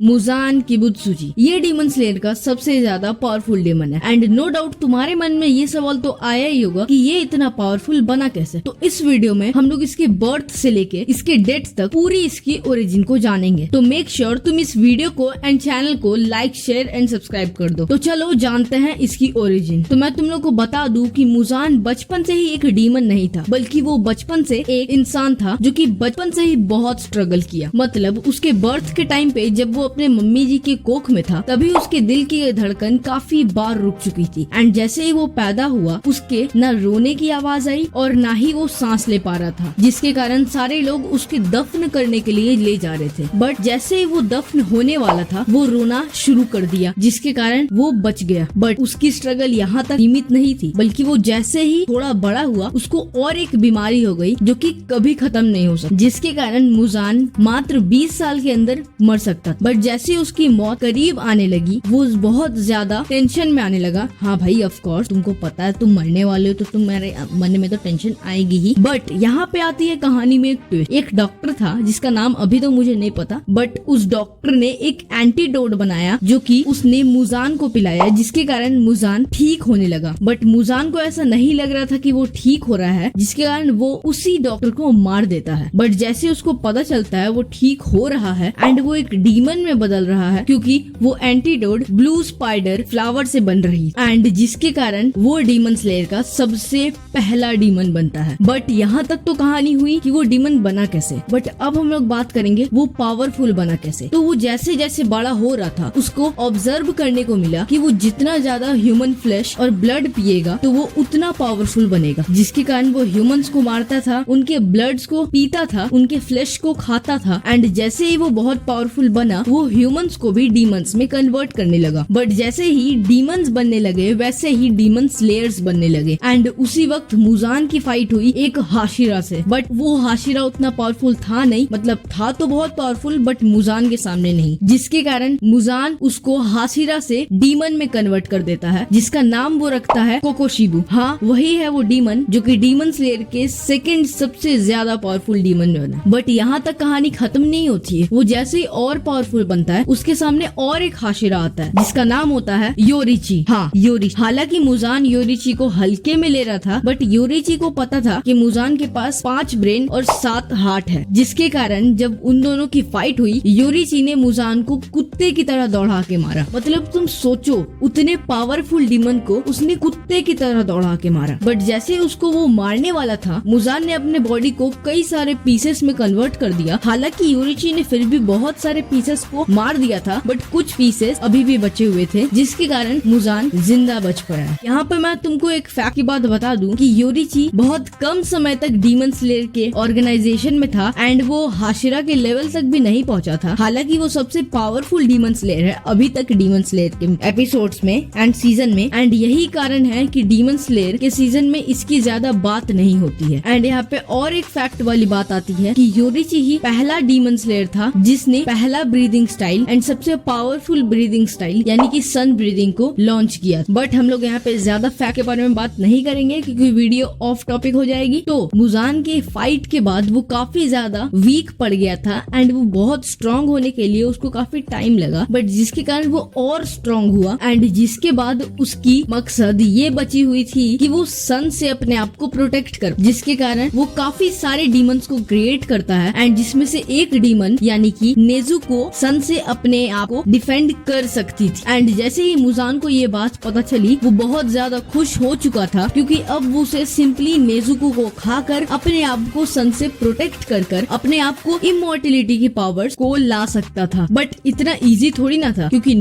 Muzan किबुत्सुजी ये demon slayer का सबसे ज्यादा पावरफुल डीमन है। एंड नो डाउट तुम्हारे मन में ये सवाल तो आया ही होगा कि ये इतना पावरफुल बना कैसे। तो इस वीडियो में हम लोग इसके बर्थ से लेके इसके डेथ तक पूरी इसकी ओरिजिन को जानेंगे। तो मेक श्योर तुम इस वीडियो को एंड चैनल को लाइक शेयर एंड सब्सक्राइब कर दो। तो चलो जानते हैं इसकी ओरिजिन। तो मैं तुम लोग को बता दूं कि मुजान बचपन से ही एक डीमन नहीं था, बल्कि वो बचपन से एक इंसान था जो कि बचपन से ही बहुत स्ट्रगल किया। मतलब उसके बर्थ के टाइम पे जब वो अपने मम्मी जी के कोख में था तभी उसके दिल की धड़कन काफी बार रुक चुकी थी। एंड जैसे ही वो पैदा हुआ उसके न रोने की आवाज आई और ना ही वो सांस ले पा रहा था, जिसके कारण सारे लोग उसके दफन करने के लिए ले जा रहे थे। बट जैसे ही वो दफन होने वाला था वो रोना शुरू कर दिया, जिसके कारण वो बच गया। बट उसकी स्ट्रगल यहाँ तक सीमित नहीं थी, बल्कि वो जैसे ही थोड़ा बड़ा हुआ उसको और एक बीमारी हो गई जो कि कभी खत्म नहीं हो सकती, जिसके कारण मुजान मात्र 20 साल के अंदर मर सकता। बट जैसे उसकी मौत करीब आने लगी वो बहुत ज्यादा टेंशन में आने लगा। हाँ भाई, ऑफ कोर्स तुमको पता है तुम मरने वाले हो तो तुम्हारे मन में तो टेंशन आएगी ही। बट यहाँ पे आती है कहानी में एक ट्विस्ट। एक डॉक्टर था जिसका नाम अभी तो मुझे नहीं पता, बट उस डॉक्टर ने एक एंटीडोट बनाया जो कि उसने मुजान को पिलाया, जिसके कारण मुजान ठीक होने लगा। बट मुजान को ऐसा नहीं लग रहा था कि वो ठीक हो रहा है, जिसके कारण वो उसी डॉक्टर को मार देता है। बट जैसे उसको पता चलता है वो ठीक हो रहा है एंड वो एक डीमन में बदल रहा है, क्योंकि वो एंटीडोट ब्लू स्पाइडर फ्लावर से बन रही एंड जिसके कारण वो डीमन स्लेयर का सबसे पहला डीमन बनता है। बट यहाँ तक तो कहानी हुई कि वो डीमन बना कैसे। बट अब हम लोग बात करेंगे वो पावरफुल बना कैसे। तो वो जैसे जैसे बड़ा हो रहा था उसको ऑब्जर्व करने को मिला कि वो जितना ज्यादा ह्यूमन फ्लैश और ब्लड पिएगा तो वो उतना पावरफुल बनेगा, जिसके कारण वो ह्यूमंस को मारता था, उनके ब्लड्स को पीता था, उनके फ्लैश को खाता था। एंड जैसे ही वो बहुत पावरफुल बना वो ह्यूमंस को भी डीमंस में कन्वर्ट करने लगा। बट जैसे ही डीमंस बनने लगे वैसे ही डीमन स्लेयर्स बनने लगे। एंड उसी वक्त मुजान की फाइट हुई एक हाशिरा से। बट वो हाशिरा उतना पावरफुल था नहीं, मतलब था तो बहुत पावरफुल बट मुजान के सामने नहीं, जिसके कारण मुजान उसको हाशिरा से डीमन में कन्वर्ट कर देता है, जिसका नाम वो रखता है कोकोशिबू। हाँ, वही है वो डीमन जो कि डीमन स्लेयर के सेकंड सबसे ज्यादा पावरफुल डीमन बना। बट यहाँ तक कहानी खत्म नहीं होती है। वो जैसे ही और पावरफुल बनता है उसके सामने और एक हाशिरा आता है जिसका नाम होता है योरिची। हाँ, योरिची। हालांकि मुजान योरिची को हल्के में ले रहा था, बट योरिची को पता था कि मुजान के पास 5 ब्रेन और 7 हार्ट है, जिसके कारण जब उन दोनों की फाइट हुई योरिची ने मुजान को कुत्ते की तरह दौड़ा के मारा। मतलब तुम सोचो, उतने पावरफुल डीमन को उसने कुत्ते की तरह दौड़ा के मारा। बट जैसे उसको वो मारने वाला था मुजान ने अपने बॉडी को कई सारे पीसेस में कन्वर्ट कर दिया। हालांकि योरिची ने फिर भी बहुत सारे पीसेस को मार दिया था, बट कुछ पीसेस अभी भी बचे हुए थे, जिसके कारण मुजान जिंदा बच पाया। यहाँ पर मैं तुमको एक फैक्ट की बात बता दूं कि योरिची बहुत कम समय तक डीमन स्लेयर के ऑर्गेनाइजेशन में था एंड वो हाशिरा के लेवल तक भी नहीं पहुंचा था। हालांकि वो सबसे पावरफुल डीमन स्लेयर है अभी तक डीमन स्लेयर के एपिसोड्स में एंड सीजन में। एंड यही कारण है कि डीमन स्लेयर के सीजन में इसकी ज्यादा बात नहीं होती है। एंड यहाँ पे और एक फैक्ट वाली बात आती है कि योरिची ही पहला डीमन स्लेयर था जिसने पहला ब्रीदिंग स्टाइल एंड सबसे पावरफुल ब्रीदिंग स्टाइल यानी कि सन ब्रीदिंग को लॉन्च किया। बट हम लोग यहाँ पे ज्यादा फैक्ट के बारे में बात नहीं करेंगे क्योंकि वीडियो ऑफ टॉपिक हो जाएगी। तो मुजान के फाइट के बाद वो काफी ज्यादा वीक पड़ गया था एंड वो बहुत स्ट्रॉन्ग होने के लिए उसको काफी टाइम लगा, बट जिसके कारण वो और स्ट्रॉन्ग हुआ। एंड जिसके बाद उसकी मकसद ये बची हुई थी कि वो सन से अपने आप को प्रोटेक्ट कर, जिसके कारण वो काफी सारे डीमंस को क्रिएट करता है एंड जिसमें से एक डीमन यानी कि नेजुको सन से अपने आप को डिफेंड कर सकती थी। एंड जैसे ही मुजान को ये बात पता चली वो बहुत ज्यादा खुश हो चुका था, क्योंकि अब वो उसे सिंपली नेजुको को खाकर अपने आप को सन से प्रोटेक्ट कर अपने आप को इमॉर्टिलिटी की पावर्स को ला सकता था। बट इतना इजी थोड़ी ना था, क्योंकि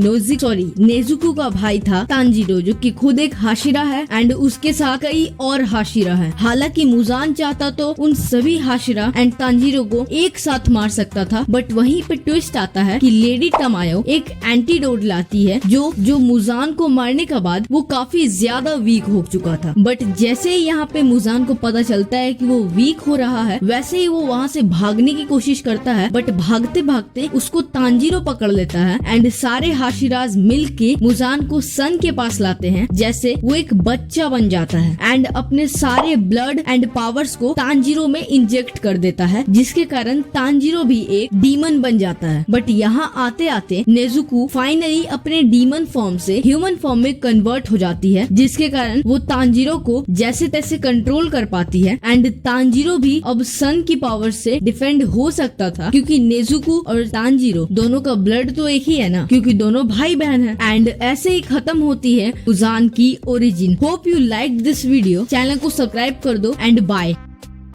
नेजुको का भाई था तांजीरो जो कि खुद एक हाशिरा है एंड उसके साथ कई और हाशिरा है। हालांकि मुजान चाहता तो उन सभी हाशिरा एंड तांजीरो को एक साथ मार सकता था, बट वहीं पे ट्विस्ट आता है कि लेडी टमायो एक एंटीडोट लाती है जो मुजान को मारने के बाद वो काफी ज्यादा वीक हो चुका था। बट जैसे ही यहाँ पे मुजान को पता चलता है कि वो वीक हो रहा है वैसे ही वो वहाँ से भागने की कोशिश करता है, बट भागते भागते उसको तांजीरो पकड़ लेता है एंड सारे हाशिराज मिल के मुजान को सन के पास लाते हैं, जैसे वो एक बच्चा बन जाता है एंड अपने सारे ब्लड एंड पावर्स को तांजीरो में इंजेक्ट कर देता है, जिसके कारण तांजीरो भी एक डीमन बन जाता है। बट यहाँ आते आते नेजुको फाइनली अपने डीमन फॉर्म से ह्यूमन फॉर्म में कन्वर्ट हो जाती है, जिसके कारण वो तांजीरो को जैसे तैसे कंट्रोल कर पाती है। एंड तांजीरो भी अब सन की पावर से डिफेंड हो सकता था, क्योंकि नेजुको और तांजीरो दोनों का ब्लड तो एक ही है ना, क्योंकि दोनों भाई बहन हैं। एंड ऐसे ही खत्म होती है उजान की origin. Hope you like this video. Channel को सब्सक्राइब कर दो एंड बाय।